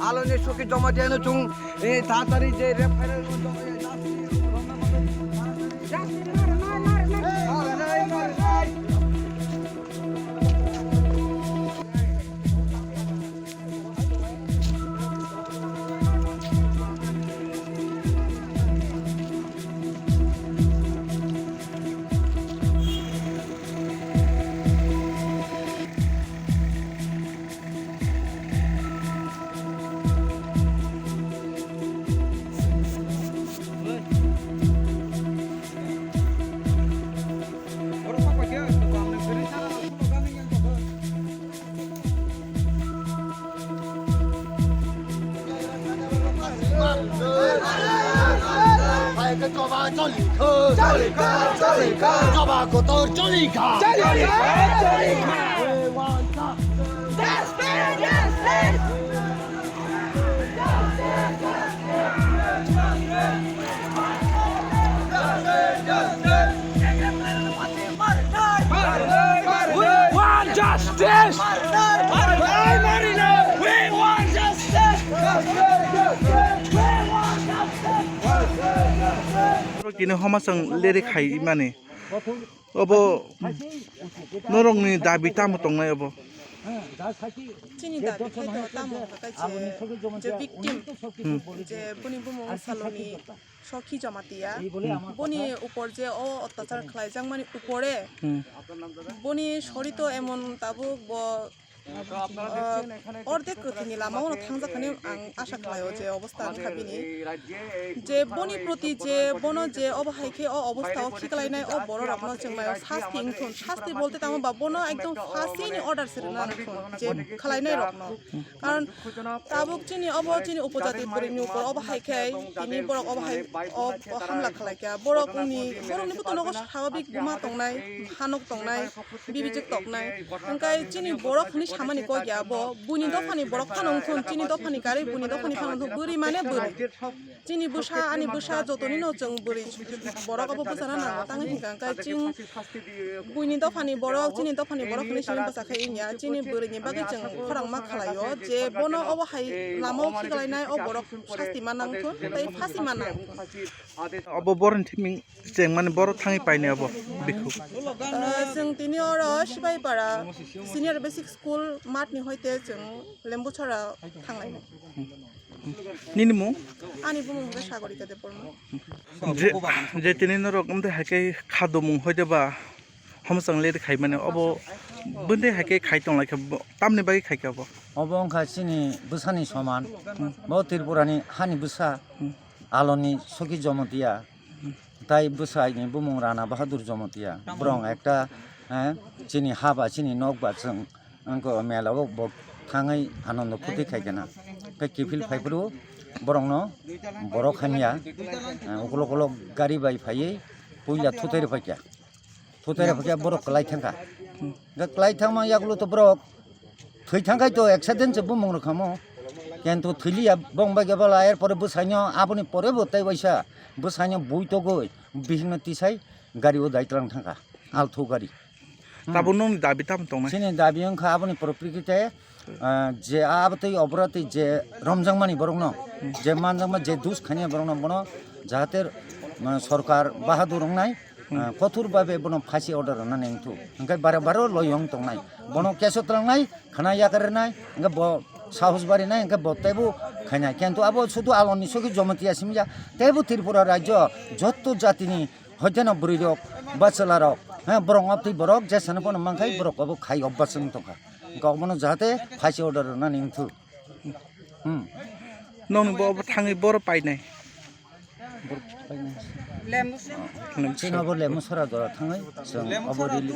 알론이 속이 점어지는 중 다다리 이제 랩하는 justice! We want justice! Kini Homchang lere khai mane obo norongni dabi tamo tongnai obo Chini dabi khai to tamo kakai je victim je boni bumo saloni shokhi jamatia boni upor je o অত্যাচার khlaijang mani upore boni shori to emon tabu bo অর্ধেক তিনি লামাও থাংজাখানি আং আশা খালাयो যে অবস্থা খাবিনি যে বনি প্রতি যে বন যে অবহাইকে ও অবস্থাও খিকলাইনাই ও বড় রকম চেংমায় শাস্তি ইংথুন শাস্তি বলতে তাম বা বন একদম ফাঁসিনি অর্ডার সিরনা যে খালাইনাই রকম কারণ তাবুক চিনি উপজাতি পরিনি উপর অবহাইকে তিনি বড় অবহাই হামলা খালাইকা বড়নি বুতনগো স্বাভাবিক বুমা তংনাই হানক তংনাই বিবিজক তংনাই ওংকাই চিনি বড়খনি সামানি কই গিয়াবো বুনি দফানি বড় ফানংথুন চিনি দফানি গারি বুনি দফানি ফানংথুন বুরি মানে বুরি চিনি বুসা আনি বুসা যতনি ন जों বুরি বড় গাবো বুসানা না তাঙ্গি হিংকাই চিং বুনি দফানি বড় চিনি দফানি বড় খনি সিমি বাসাখাই ইনিয়া চিনি বুরিনি বাগै जों খরাং মা খালাयो যে বনো অবহাই লামাও খিগলাইনাই ও বড় শাস্তি মানাংথুন তাই ফাঁসি Manang obo boron thiming jeng mane boro thangi paine obo bikhu जों तिनि और सिबाइपारा सिनियर बेसिक स्कुल माटनि होइते जों लेम्बुछरा थांनाय nini mu आनि बुमुं Sagarika देबरम je tini norok amde hakai khado mung hoideba Homchang lere khai mane obo bunde hakai khai tong like tamni bagi khai ka obo obo ongkha chini busani soman bo tirpurani hani busa aloni soki jomotia tai busai ni bumung rana bahadur jomotia brong ekta chini haba chini nokba जों angko melago bo thangai anondo phuti khaigena ka kifil phaipru borongno borok khania ukolo kolo gari bai phaiye puila thutere phakya borok klai thangka ga klai thangma yaglo to borok thui thangkai to accident je bumung rokhamo কিন্তু থইলিয়া বংবা গেবলা এর পরে বুসাইনো আপনি পরে বতাই বৈসা বুসাইনো বই তো গই বিভিন্ন তিসাই গাড়িও দাইতলাং থাকা আলথু গাড়ি তাবো নং দাবি তাম তং সিনি দাবি অংখা আপনি প্রকৃতিতে যে আবতই অপরাধী যে রমজাংমানি বরং ন যে মানজাংমা যে দুস খানিয়া বরং ন বনো যাহাতে সরকার বাহাদুর নাই কঠোরভাবে বনো ফাঁসি অর্ডার রান্নাनै তো ओंखाय बारो लयं तंनाय बनो केसो तलांनाय खाना याकारनाय ओंखाय साहस बारिनाय ओंखाय बत्तायबो खायनाय किन्तु आबो शुधु आलनि सखि जमतिया सिमजा तेबो त्रिपुरा राज्य जत्तो जातिनि हयतेन बुरिरक बाचलारक बरं अपति बरक जेसानो बनो मांखाय बरकबो खाय अब्बासं तका गावमनो जाहाते फाँसि अर्डर रान्नानै तो नों बो थाङै बर पाइनाय चिनाबो लेम्बुछरा दरा थाङै जों अबरिलि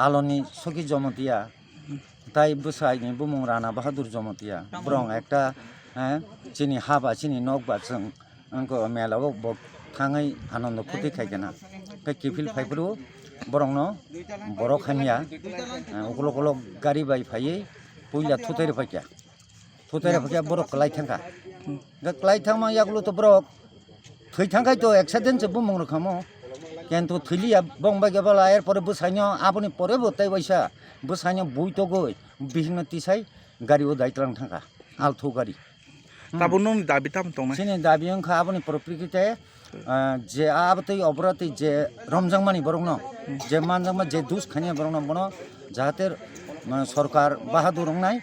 आलनि सखि जमतिया ताई बुसाइनि बुमुं राना बाहादुर जमतिया ब्रं एकटा चिनि हाबा चिनि नकबा जों अंको मेलाव थाङै आनन्द फुति खाइगेना का किफिल फाइब्रु बरंनो बर' खानिया उकलो कलो गारि बाय फायै पुइला थुथायरे फाइया बर' क्लाइ थांखा क्लाइ थांमा यागलो तो बर' थै थांखाय तो एक्सिडेन्ट जे बुमुं रोखामो কিন্তু থইলিয়া বংবা গেবলা এর পরে বুসাইনো আপনি পরে বতাই বৈসা বুসাইনো বই তো গই বিভিন্ন তিসাই গাড়িও দাইতলাং থাকা althogari tabo nong dabi tam tong sini dabi angka aboni proprikite je abtei obrati je Homchangmani borokno je manjangma je dus khania borokno bono jahate সরকার বাহাদুর নাই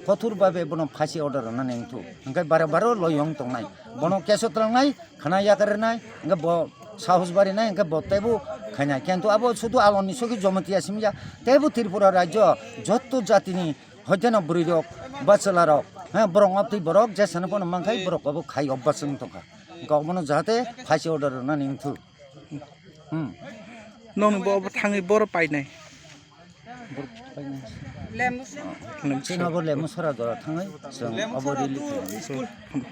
কঠোরভাবে বনো ফাঁসি অর্ডার রান্নাनै তো ওंखाय বারবার লয়ং তংনাই বনো কেস তংনাই খানা ইয়াকারে নাই ওंखाय ব সাহস বাড়ি নাই ওंखाय বতেবো খাইনাই কিন্তু আবো শুধু আলনি সকি জমতিয়া সিমজা তেবো ত্রিপুরা রাজ্য যত জাতিনি হয়তেন বরিরক বাচলারক হ্যাঁ বরং আপনি বরক যে সানপন মাংখাই বরক আবো খাই অভ্যাসং তকা গবনো যাতে ফাঁসি অর্ডার রান্নাनै তো nong bo thangi bor painai Lembhuchara Lembhuchara dora thangai जों अबरिलि